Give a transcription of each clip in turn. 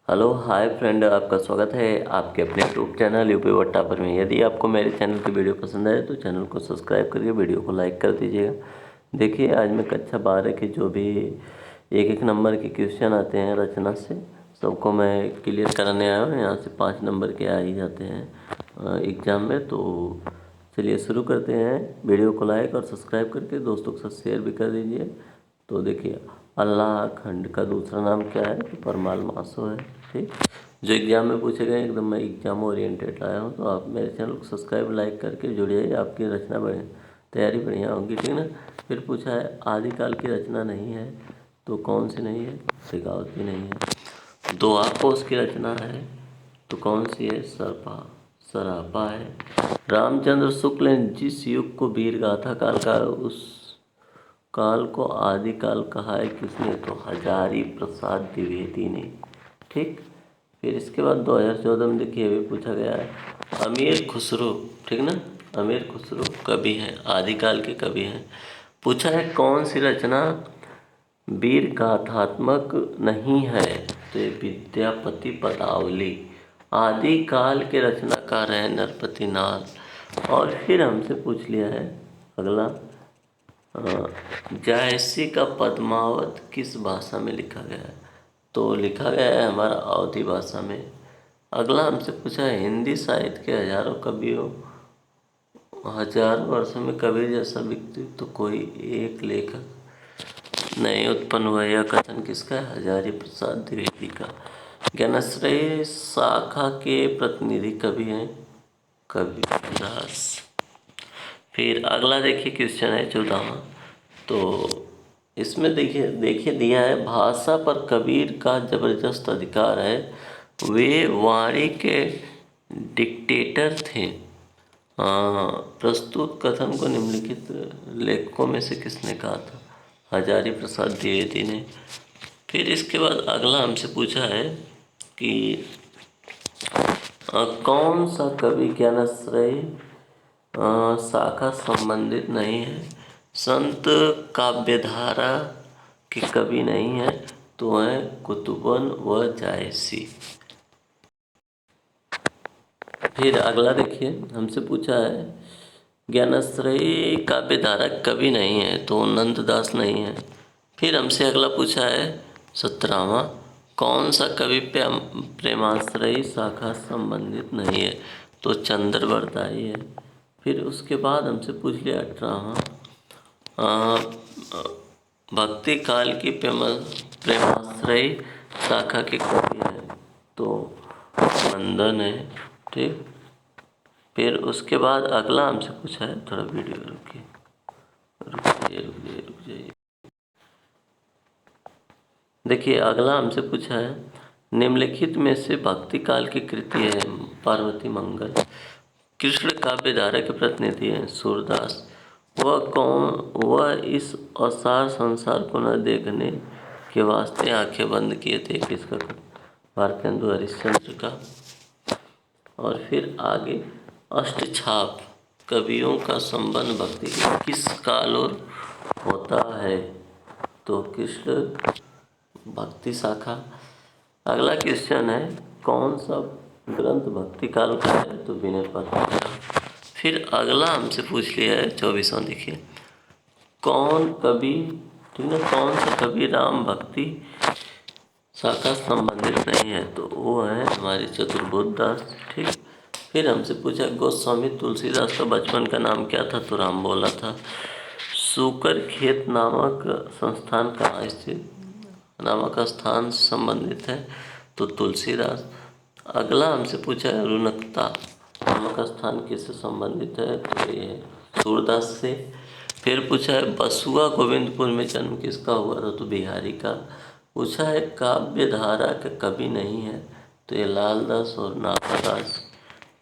Hello hi friend, आपका स्वागत है आपके अपने यूट्यूब चैनल यूपी वट्टा पर में। यदि आपको मेरे चैनल की वीडियो पसंद आए तो चैनल को सब्सक्राइब करके वीडियो को लाइक कर दीजिएगा। देखिए, आज मैं कक्षा 12 के जो भी एक एक नंबर के क्वेश्चन आते हैं रचना से, सबको मैं क्लियर कराने आया हूँ। यहाँ से 5 नंबर के आ ही जाते हैं एग्ज़ाम में। तो चलिए शुरू करते हैं। वीडियो को लाइक और सब्सक्राइब करके दोस्तों के साथ शेयर भी कर दीजिए। तो देखिए, अल्लाह खंड का दूसरा नाम क्या है? तो परमाल मासो है। ठीक, जो एग्जाम में पूछे गए एकदम मैं एग्जाम ओरिएंटेड लाया हूँ। तो आप मेरे चैनल को सब्सक्राइब लाइक करके जुड़िए, आपकी रचना तैयारी बढ़िया होगी। ठीक ना। फिर पूछा है आदिकाल की रचना नहीं है, तो कौन सी नहीं है? शेखावती नहीं है। दोआकोस की रचना है, तो कौन सी है? सरापा है। रामचंद्र शुक्ल ने जिस युग को वीर गाथा काल का उस काल को आदिकाल कहा है किसने? तो हजारी प्रसाद द्विवेदी ने। ठीक, फिर इसके बाद 2014 में देखिए अभी पूछा गया है अमीर खुसरो। ठीक ना, अमीर खुसरो कवि हैं, आदिकाल के कवि हैं। पूछा है कौन सी रचना वीर गाथात्मक नहीं है? तो ये विद्यापति पदावली आदिकाल के रचनाकार हैं नरपति नाथ। और फिर हमसे पूछ लिया है अगला, जायसी का पद्मावत किस भाषा में लिखा गया है? तो लिखा गया है हमारा अवधी भाषा में। अगला हमसे पूछा है हिंदी साहित्य के हजारों कवियों, हजार वर्षों में कबीर जैसा व्यक्तित्व तो कोई एक लेखक नहीं उत्पन्न हुआ। यह कथन किसका है? हजारी प्रसाद द्विवेदी का। ज्ञानश्रेय शाखा के प्रतिनिधि कवि हैं कबीरदास। फिर अगला देखिए क्वेश्चन है 14वां। तो इसमें देखिए देखिए दिया है भाषा पर कबीर का जबरदस्त अधिकार है, वे वाणी के डिक्टेटर थे। प्रस्तुत कथन को निम्नलिखित लेखकों में से किसने कहा था? हजारी प्रसाद द्विवेदी ने। फिर इसके बाद अगला हमसे पूछा है कि कौन सा कवि ज्ञानाश्रय शाखा संबंधित नहीं है? संत काव्यधारा के कवि नहीं है, तो है कुतुबन व जायसी। फिर अगला देखिए हमसे पूछा है ज्ञानाश्रय काव्यधारा कवि नहीं है, तो नंददास नहीं है। फिर हमसे अगला पूछा है 17वां, कौन सा कवि प्रेमाश्रयी शाखा संबंधित नहीं है? तो चंद्रवरदाई है। फिर उसके बाद हमसे पूछ लिया 18वां, भक्ति काल की प्रेमाश्रयी शाखा के कवि हैं, तो मंदन है। ठीक, फिर उसके बाद अगला हमसे पूछा है, थोड़ा वीडियो रुक जाइए। देखिए अगला हमसे पूछा है निम्नलिखित में से भक्ति काल की कृति है पार्वती मंगल। कृष्ण काव्यधारा के प्रतिनिधि हैं सूरदास। वह इस असार संसार को न देखने के वास्ते आंखें बंद किए थे, किसका? भारतेंदु हरिश्चंद्र का। और फिर आगे अष्टछाप कवियों का संबंध भक्ति के किस काल और होता है? तो कृष्ण भक्ति शाखा। अगला क्वेश्चन है कौन सा ग्रंथ भक्ति काल का है? तो विनय पत्रिका। फिर अगला हमसे पूछ लिया है 24वां। देखिए कौन कवि, ठीक है, कौन सा कवि राम भक्ति शाखा संबंधित नहीं है? तो वो है हमारे चतुर्बोध दास। ठीक, फिर हमसे पूछा गोस्वामी तुलसीदास का बचपन का नाम क्या था? तो राम बोला था। सूकर खेत नामक संस्थान कहाँ स्थित नामक स्थान से संबंधित है? तो तुलसीदास। अगला हमसे पूछा है रुनकता नामक स्थान किससे संबंधित है? तो ये है सूरदास से। फिर पूछा है बसुआ गोविंदपुर में जन्म किसका हुआ था? तो बिहारी का। पूछा है काव्य धारा का कवि नहीं है? तो ये लालदास और नाथदास।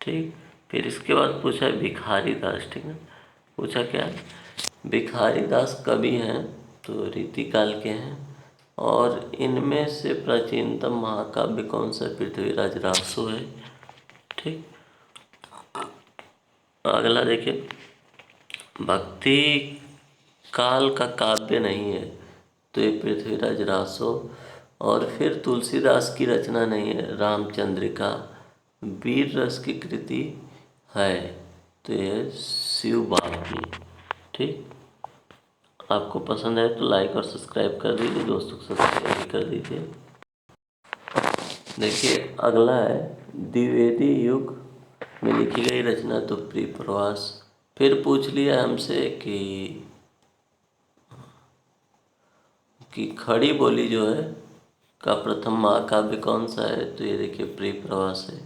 ठीक, फिर इसके बाद पूछा है भिखारी दास। ठीक है, पूछा क्या है? भिखारी दास कवि हैं, तो रीतिकाल के हैं। और इनमें से प्राचीनतम महाकाव्य कौन सा? पृथ्वीराज रासो है। ठीक, अगला देखिए भक्ति काल का काव्य नहीं है, तो ये पृथ्वीराज रासो। और फिर तुलसीदास की रचना नहीं है, रामचंद्रिका वीर रस की कृति है, तो ये शिव बाबू। ठीक, आपको पसंद है तो लाइक और सब्सक्राइब कर दीजिए, दोस्तों को सब्सक्राइब भी कर दीजिए। देखिए अगला है द्विवेदी युग में लिखी गई रचना तो प्रियप्रवास। फिर पूछ लिया हमसे कि खड़ी बोली जो है का प्रथम महाकाव्य कौन सा है, तो ये देखिए प्रियप्रवास है।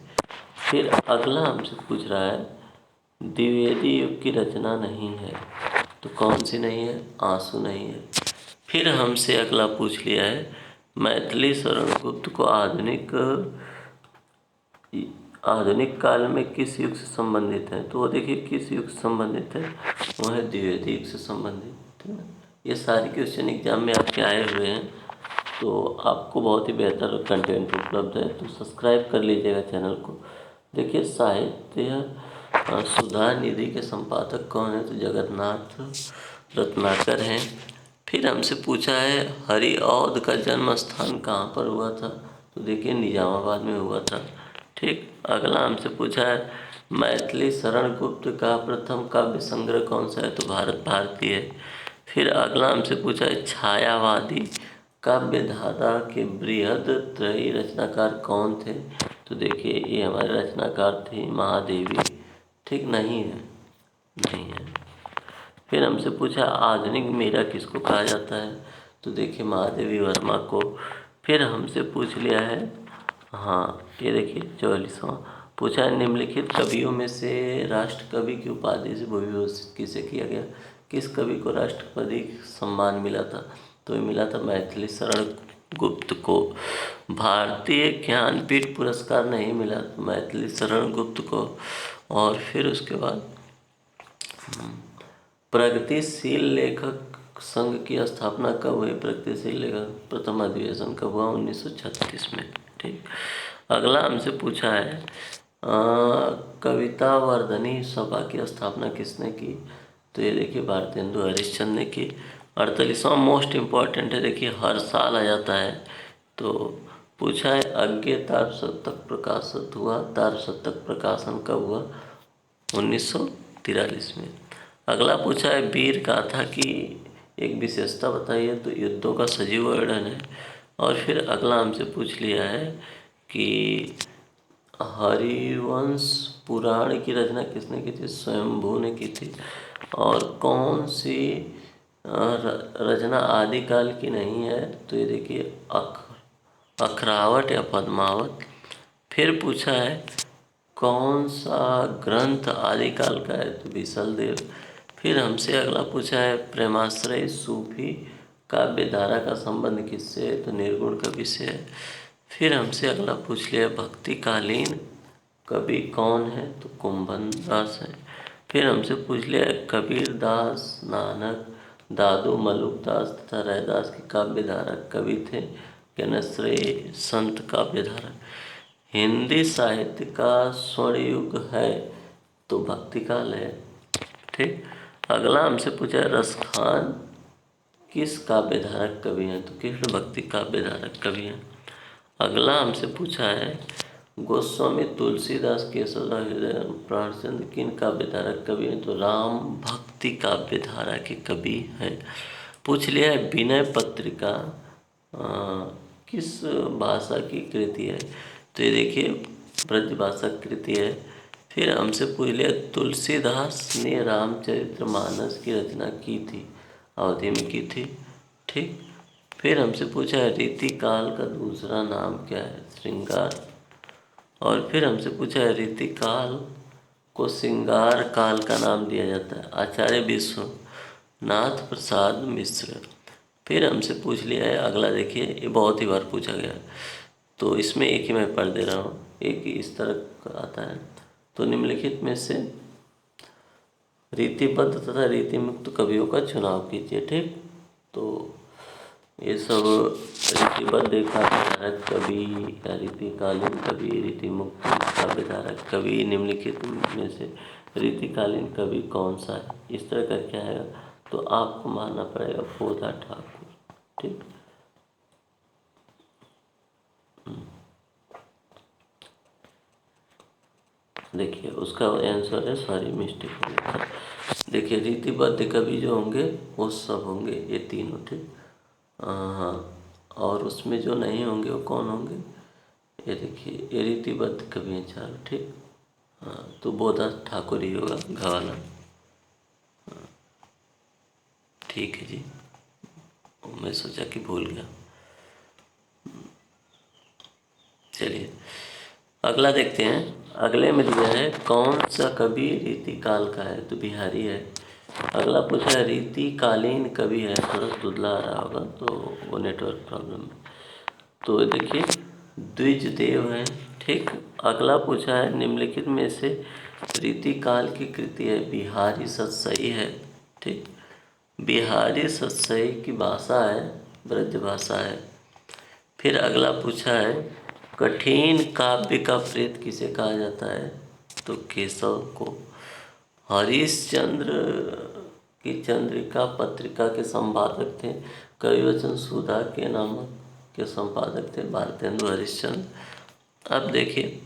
फिर अगला हमसे पूछ रहा है द्विवेदी युग की रचना नहीं है, तो कौन सी नहीं है, आंसू नहीं है। फिर हमसे अगला पूछ लिया है मैथिली शरण गुप्त को आधुनिक काल में किस युग से संबंधित है, तो वो देखिए किस युग से संबंधित है, वो है द्विवेदी युग से संबंधित, है ना। ये सारे क्वेश्चन एग्जाम में आपके आए हुए हैं, तो आपको बहुत ही बेहतर कंटेंट उपलब्ध है, तो सब्सक्राइब कर लीजिएगा चैनल को। देखिए साहित्य सुधा निधि के संपादक कौन है, तो जगन्नाथ रत्नाकर हैं। फिर हमसे पूछा है हरिऔध का जन्म स्थान कहाँ पर हुआ था, तो देखिए निजामाबाद में हुआ था। ठीक, अगला हमसे पूछा है मैथिली शरण गुप्त का प्रथम काव्य संग्रह कौन सा है, तो भारत भारती है। फिर अगला हमसे पूछा है छायावादी काव्य धारा के बृहद त्रयी रचनाकार कौन थे, तो देखिए ये हमारे रचनाकार थे महादेवी। ठीक, नहीं है, नहीं है। फिर हमसे पूछा आधुनिक मीरा किसको कहा जाता है, तो देखिए महादेवी वर्मा को। फिर हमसे पूछ लिया है, हाँ ये देखिए 44वां पूछा है निम्नलिखित कवियों में से राष्ट्र कवि की उपाधि से भूविभूषित किसे किया गया, किस कवि को राष्ट्रपति सम्मान मिला था, तो ये मिला था मैथिली शरण गुप्त को। भारतीय ज्ञानपीठ पुरस्कार नहीं मिला तो मैथिली शरण गुप्त को। और फिर उसके बाद प्रगतिशील लेखक संघ की स्थापना कब हुई, प्रगतिशील लेखक प्रथम अधिवेशन कब हुआ, 1936 में। ठीक, अगला हमसे पूछा है कविता वर्धनी सभा की स्थापना किसने की, तो ये देखिए भारतेंदु हरिश्चंद्र ने की। 48वां मोस्ट इम्पॉर्टेंट है, देखिए हर साल आ जाता है, तो पूछा है अज्ञे तारशतक प्रकाशित हुआ, तारशतक प्रकाशन कब हुआ, 1943 में। अगला पूछा है वीर गाथा की एक विशेषता बताइए, तो युद्धों का सजीव वर्णन है। और फिर अगला हमसे पूछ लिया है कि हरिवंश पुराण की रचना किसने की थी, स्वयंभू ने की थी। और कौन सी रचना आदिकाल की नहीं है, तो ये देखिए अखरावट या पद्मावत। फिर पूछा है कौन सा ग्रंथ आदिकाल का है, तो बीसलदेव। फिर हमसे अगला पूछा है प्रेमाश्रय सूफी काव्य धारा का संबंध किससे है, तो निर्गुण कवि से है। फिर हमसे अगला पूछ लिया भक्तिकालीन कवि कौन है, तो कुंभन दास है। फिर हमसे पूछ लिया कबीर दास, नानक, दादू मलुकदास तथा रैदास की काव्य धारा कवि थे, ज्ञानश्रेय संत काव्य धारा। हिंदी साहित्य का स्वर्ण युग है, तो भक्तिकाल है। ठीक, अगला हमसे पूछा रसखान किस काव्य धारक कवि हैं, तो कृष्ण भक्ति काव्य धारक कवि हैं। अगला हमसे पूछा है गोस्वामी तुलसीदास केशवदास हृदय प्राणचंद्र किन काव्य धारक कवि हैं, तो राम भक्ति काव्य धारा के कवि हैं। पूछ लिया है विनय पत्रिका किस भाषा की कृति है, तो ये देखिए ब्रजभाषा कृति है। फिर हमसे पूछ लिया तुलसीदास ने रामचरितमानस की रचना की थी, अवधि में की थी। ठीक, फिर हमसे पूछा है रीतिकाल का दूसरा नाम क्या है, श्रृंगार। और फिर हमसे पूछा है रीतिकाल को श्रृंगार काल का नाम दिया जाता है, आचार्य विश्वनाथ प्रसाद मिश्र। फिर हमसे पूछ लिया है अगला, देखिए ये बहुत ही बार पूछा गया है, तो इसमें एक ही मैं पढ़ दे रहा हूँ, एक ही इस तरह का आता है। तो निम्नलिखित में से रीतिबद्ध तथा रीतिमुक्त कवियों का चुनाव कीजिए। ठीक, तो ये सब रीतिबद्ध काव्यधारक कवि या रीतिकालीन कवि, रीतिमुक्त काव्यधारक कवि, निम्नलिखित में से रीतिकालीन कवि कौन सा है, इस तरह का क्या है, तो आपको मानना पड़ेगा पोधा ठाकुर। ठीक, देखिए उसका आंसर है, सॉरी मिस्टेक हो गया था। देखिए रीतिबद्ध कवि जो होंगे वो सब होंगे ये तीनों, ठीक। हाँ, और उसमें जो नहीं होंगे वो कौन होंगे, ये देखिए ये रीतिबद्ध कवि हैं चार, ठीक। हाँ, तो बोधास ठाकुर ही होगा घवाला। ठीक है जी, मैं सोचा कि भूल गया। चलिए अगला देखते हैं। अगले में दिया है कौन सा कवि रीतिकाल का है, तो बिहारी है। अगला पूछा है रीतिकालीन कवि है, थोड़ा धुंधला आ रहा होगा तो वो नेटवर्क प्रॉब्लम है। तो देखिए द्विज देव है, ठीक। अगला पूछा है निम्नलिखित में से रीतिकाल की कृति है, बिहारी सतसई है, ठीक। बिहारी सतसई की भाषा है ब्रज भाषा है। फिर अगला पूछा है कठिन काव्य का प्रेत किसे कहा जाता है, तो केशव को। हरिश्चंद्र की चंद्रिका पत्रिका के संपादक थे, कविवचन सुधा के नामक के संपादक थे भारतेंदु हरिश्चंद्र। अब देखिए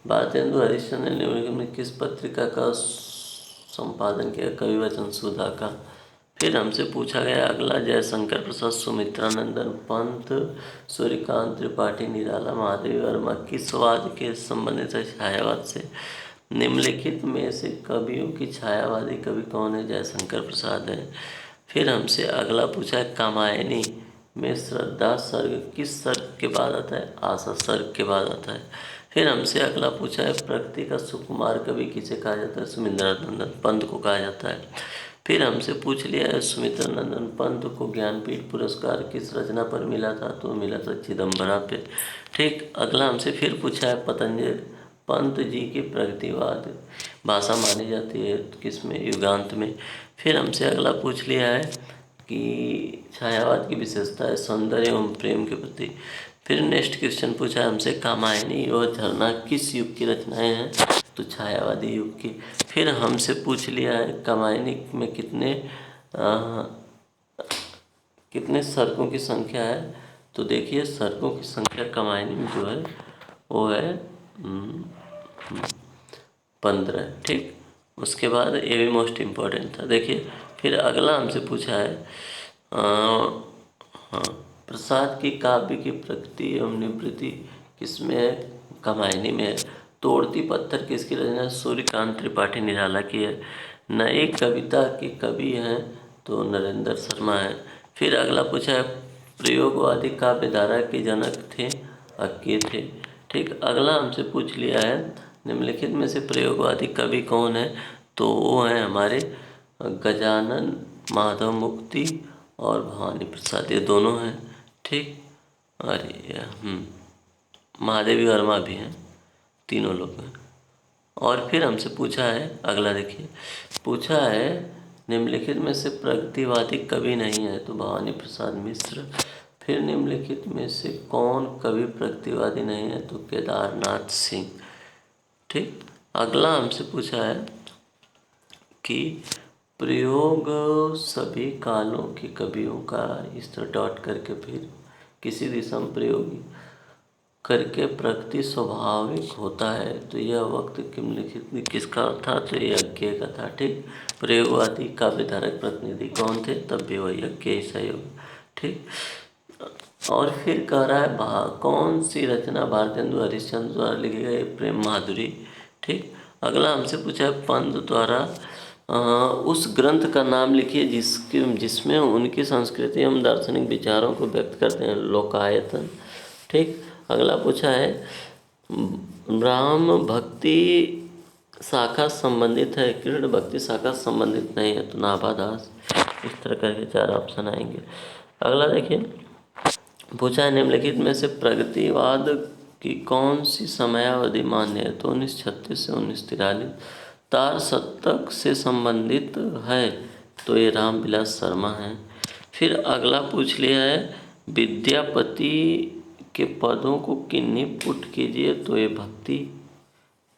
भारतेंदु हरिश्चंद्र ने निम्नलिखित में किस पत्रिका का संपादन किया, कविवचन सुधा का। फिर हमसे पूछा गया अगला जयशंकर प्रसाद, सुमित्रानंदन पंत, सूर्यकांत त्रिपाठी, निराला महादेवी वर्मा किसवाद के संबंधित है, छायावाद से। निम्नलिखित में से कवियों की छायावादी कवि कौन है, जयशंकर प्रसाद है। फिर हमसे अगला पूछा है कामायनी में श्रद्धा सर्ग किस सर्ग के बाद आता है, आशा सर्ग के बाद आता है। फिर हमसे अगला पूछा है प्रकृति का सुकुमार कवि किसे कहा जाता है, सुमित्रानंदन पंत को कहा जाता है। फिर हमसे पूछ लिया है सुमित्रानंदन पंत को ज्ञानपीठ पुरस्कार किस रचना पर मिला था, तो मिला था चिदम्बरा पे, ठीक। अगला हमसे फिर पूछा है पतंजलि पंत जी की प्रगतिवाद भाषा मानी जाती है किसमें, युगांत में। फिर हमसे अगला पूछ लिया है कि छायावाद की विशेषता है सौंदर्य एवं प्रेम के प्रति। फिर नेक्स्ट क्वेश्चन पूछा है हमसे कामायनी और झरना किस युग की रचनाएं हैं, तो छायावादी युग की। फिर हमसे पूछ लिया है कामायनी में कितने सर्कों की संख्या है, तो देखिए सर्कों की संख्या कामायनी में जो है वो है 15, ठीक। उसके बाद ये भी मोस्ट इम्पोर्टेंट था। देखिए फिर अगला हमसे पूछा है हाँ, प्रसाद की काव्य की प्रकृति एवं निवृत्ति किसमें है, कामायनी में है। तोड़ती पत्थर किसकी रचना है, सूर्यकांत त्रिपाठी निराला की है। नई कविता के कवि हैं तो नरेंद्र शर्मा है। फिर अगला पूछा है प्रयोगवादी काव्य धारा के जनक थे, अक्के थे, ठीक। अगला हमसे पूछ लिया है निम्नलिखित में से प्रयोगवादी कवि कौन है, तो वो हैं हमारे गजानन माधव मुक्ति और भवानी प्रसाद, ये दोनों हैं, ठीक। अरे महादेवी वर्मा भी हैं, तीनों लोग हैं। और फिर हमसे पूछा है अगला देखिए, पूछा है निम्नलिखित में से प्रगतिवादी कवि नहीं है, तो भवानी प्रसाद मिश्र। फिर निम्नलिखित में से कौन कवि प्रगतिवादी नहीं है, तो केदारनाथ सिंह, ठीक। अगला हमसे पूछा है कि प्रयोग सभी कालों के कवियों का इस तरह डॉट करके फिर किसी दिशा में प्रयोग करके प्रकृति स्वाभाविक होता है, तो यह वक्त निम्नलिखित किसका था, तो ये यज्ञ का था, ठीक। प्रयोगवादी काव्य धारक प्रतिनिधि कौन थे, तब भी वही यज्ञ ही सही होगा, ठीक। और फिर कह रहा है कौन सी रचना भारतेंदु हरिश्चंद्र द्वारा लिखी गई, प्रेम माधुरी, ठीक। अगला हमसे पूछा है पंत द्वारा उस ग्रंथ का नाम लिखिए जिसमें उनकी संस्कृति एवं दार्शनिक विचारों को व्यक्त करते हैं, लोकायतन, ठीक। अगला पूछा है ब्राह्म भक्ति शाखा संबंधित है, कृष्ण भक्ति शाखा संबंधित नहीं है, तो नाभादास। इस तरह करके चार ऑप्शन आएंगे। अगला देखिए पूछा है निम्नलिखित में से प्रगतिवाद की कौन सी समयावधि मान्य है, तो 1936 से 1943। तार शतक से संबंधित है, तो ये रामविलास शर्मा हैं। फिर अगला पूछ लिया है विद्यापति के पदों को किन्हीं पुट कीजिए, तो ये भक्ति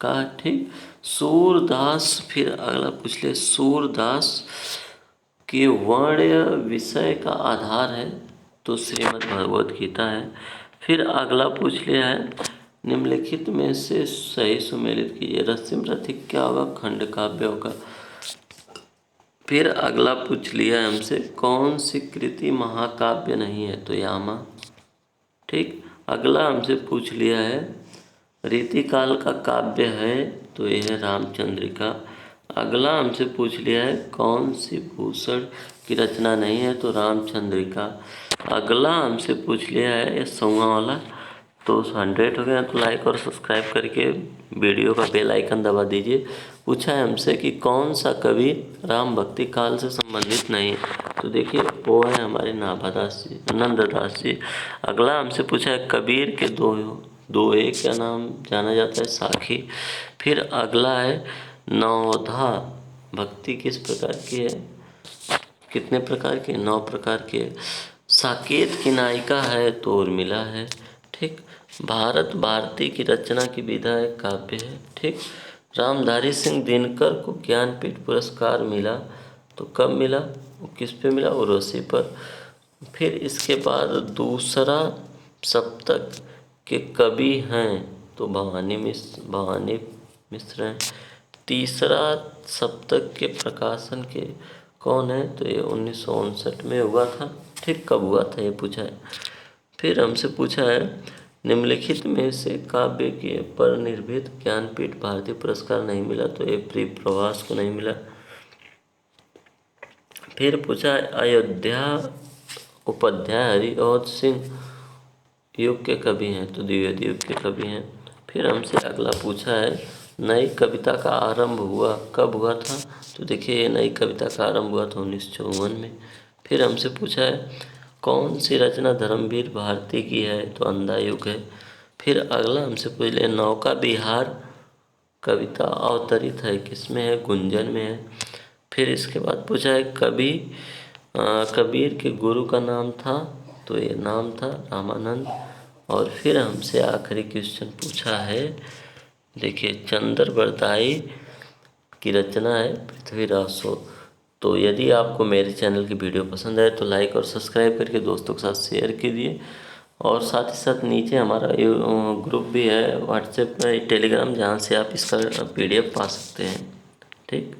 का, ठीक। सूरदास, फिर अगला पूछ लिया सूरदास के वर्ण विषय का आधार है, तो श्रीमद् भगवद गीता है। फिर अगला पूछ लिया है, निम्नलिखित में से सही सुमेलित कीजिए। रश्मि रथिक क्या होगा? खंड काव्य होगा। फिर अगला पूछ लिया है हमसे, कौन सी कृति महाकाव्य नहीं है? तो यामा। ठीक। अगला हमसे पूछ लिया है, रीतिकाल का काव्य है? तो यह है रामचंद्रिका। अगला हमसे पूछ लिया है, कौन सी भूषण की रचना नहीं है? तो रामचंद्रिका। अगला हमसे पूछ लिया है ये 100वां वाला, तो 100 हो गया, तो लाइक और सब्सक्राइब करके वीडियो का बेल आइकन दबा दीजिए। पूछा है हमसे कि कौन सा कवि राम भक्ति काल से संबंधित नहीं है? तो देखिए वो है हमारे नाभादास जी, नंददास जी। अगला हमसे पूछा है, कबीर के दोहे क्या नाम जाना जाता है? साखी। फिर अगला है, नवधा भक्ति किस प्रकार की है? कितने प्रकार की? 9 प्रकार की है। साकेत की नायिका है? तो उर्मिला है। ठीक। भारत भारती की रचना की विधा एक काव्य है। ठीक। रामधारी सिंह दिनकर को ज्ञानपीठ पुरस्कार मिला, तो कब मिला? वो किस पे मिला? उर्वशी पर। फिर इसके बाद दूसरा सप्तक के कवि हैं? तो भवानी मिश्र हैं। तीसरा सप्तक के प्रकाशन के कौन है? तो ये 1959 में हुआ था। ठीक। कब हुआ था ये पूछा है। फिर हमसे पूछा है, निम्नलिखित में से काव्य के पर निर्भीत ज्ञानपीठ भारतीय पुरस्कार नहीं मिला? तो ये प्रिय प्रवास को नहीं मिला। फिर पूछा है, अयोध्या उपाध्याय हरिऔध सिंह युग के कवि हैं? तो द्विवेदी युग के कवि हैं। फिर हमसे अगला पूछा है, नई कविता का आरंभ हुआ कब हुआ था? तो देखिए ये नई कविता का आरंभ हुआ था 1954 में। फिर हमसे पूछा है, कौन सी रचना धर्मवीर भारती की है? तो अंधा युग है। फिर अगला हमसे पूछ लिया, नौका विहार कविता अवतरित है किसमें है? गुंजन में है। फिर इसके बाद पूछा है, कबीर के गुरु का नाम था? तो ये नाम था रामानंद। और फिर हमसे आखिरी क्वेश्चन पूछा है, देखिए चंद्र बरदाई की रचना है पृथ्वीराज शो। तो यदि आपको मेरे चैनल की वीडियो पसंद आए तो लाइक और सब्सक्राइब करके दोस्तों के साथ शेयर कीजिए। और साथ ही साथ नीचे हमारा ग्रुप भी है व्हाट्सएप में, टेलीग्राम, जहाँ से आप इसका PDF पा सकते हैं। ठीक।